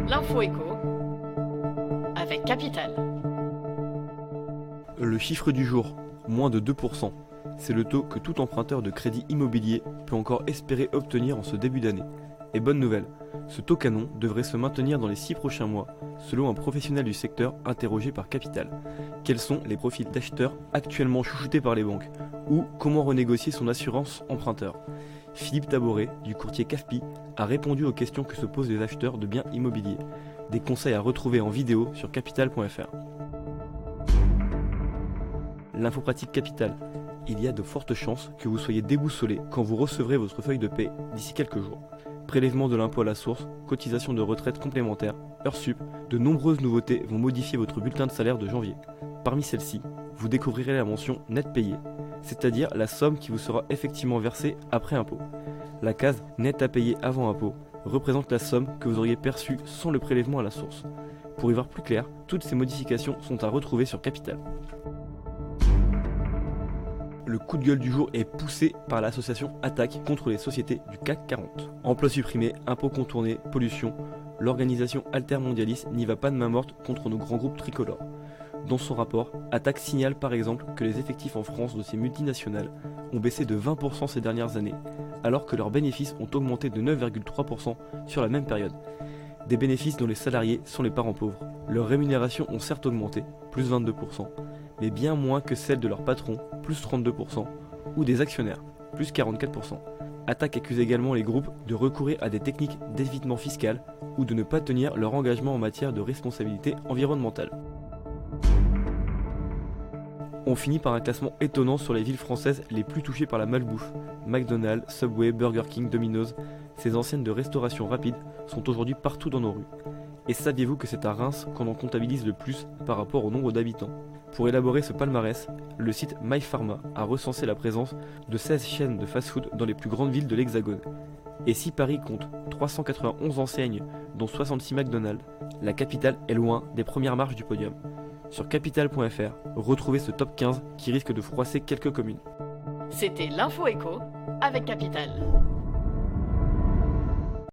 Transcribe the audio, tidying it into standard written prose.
L'info éco avec Capital. Le chiffre du jour, moins de 2%. C'est le taux que tout emprunteur de crédit immobilier peut encore espérer obtenir en ce début d'année. Et bonne nouvelle, ce taux canon devrait se maintenir dans les 6 prochains mois, selon un professionnel du secteur interrogé par Capital. Quels sont les profils d'acheteurs actuellement chouchoutés par les banques? Ou comment renégocier son assurance emprunteur? Philippe Taboret, du courtier CAFPI, a répondu aux questions que se posent les acheteurs de biens immobiliers. Des conseils à retrouver en vidéo sur capital.fr. L'info pratique Capital. Il y a de fortes chances que vous soyez déboussolé quand vous recevrez votre feuille de paie d'ici quelques jours. Prélèvement de l'impôt à la source, cotisation de retraite complémentaire, heures sup, de nombreuses nouveautés vont modifier votre bulletin de salaire de janvier. Parmi celles-ci, vous découvrirez la mention net payé, c'est-à-dire la somme qui vous sera effectivement versée après impôt. La case net à payer avant impôt représente la somme que vous auriez perçue sans le prélèvement à la source. Pour y voir plus clair, toutes ces modifications sont à retrouver sur Capital. Le coup de gueule du jour est poussé par l'association Attaque contre les sociétés du CAC 40. Emplois supprimés, impôts contournés, pollution, l'organisation altermondialiste n'y va pas de main morte contre nos grands groupes tricolores. Dans son rapport, Attaque signale par exemple que les effectifs en France de ces multinationales ont baissé de 20% ces dernières années, alors que leurs bénéfices ont augmenté de 9,3% sur la même période. Des bénéfices dont les salariés sont les parents pauvres. Leurs rémunérations ont certes augmenté, plus 22%, mais bien moins que celles de leurs patrons, plus 32%, ou des actionnaires, plus 44%. Attaque accuse également les groupes de recourir à des techniques d'évitement fiscal ou de ne pas tenir leur engagement en matière de responsabilité environnementale. On finit par un classement étonnant sur les villes françaises les plus touchées par la malbouffe. McDonald's, Subway, Burger King, Domino's, ces enseignes de restauration rapide sont aujourd'hui partout dans nos rues. Et saviez-vous que c'est à Reims qu'on en comptabilise le plus par rapport au nombre d'habitants? Pour élaborer ce palmarès, le site MyPharma a recensé la présence de 16 chaînes de fast-food dans les plus grandes villes de l'Hexagone. Et si Paris compte 391 enseignes, dont 66 McDonald's, la capitale est loin des premières marches du podium. Sur capital.fr, retrouvez ce top 15 qui risque de froisser quelques communes. C'était l'info éco avec Capital.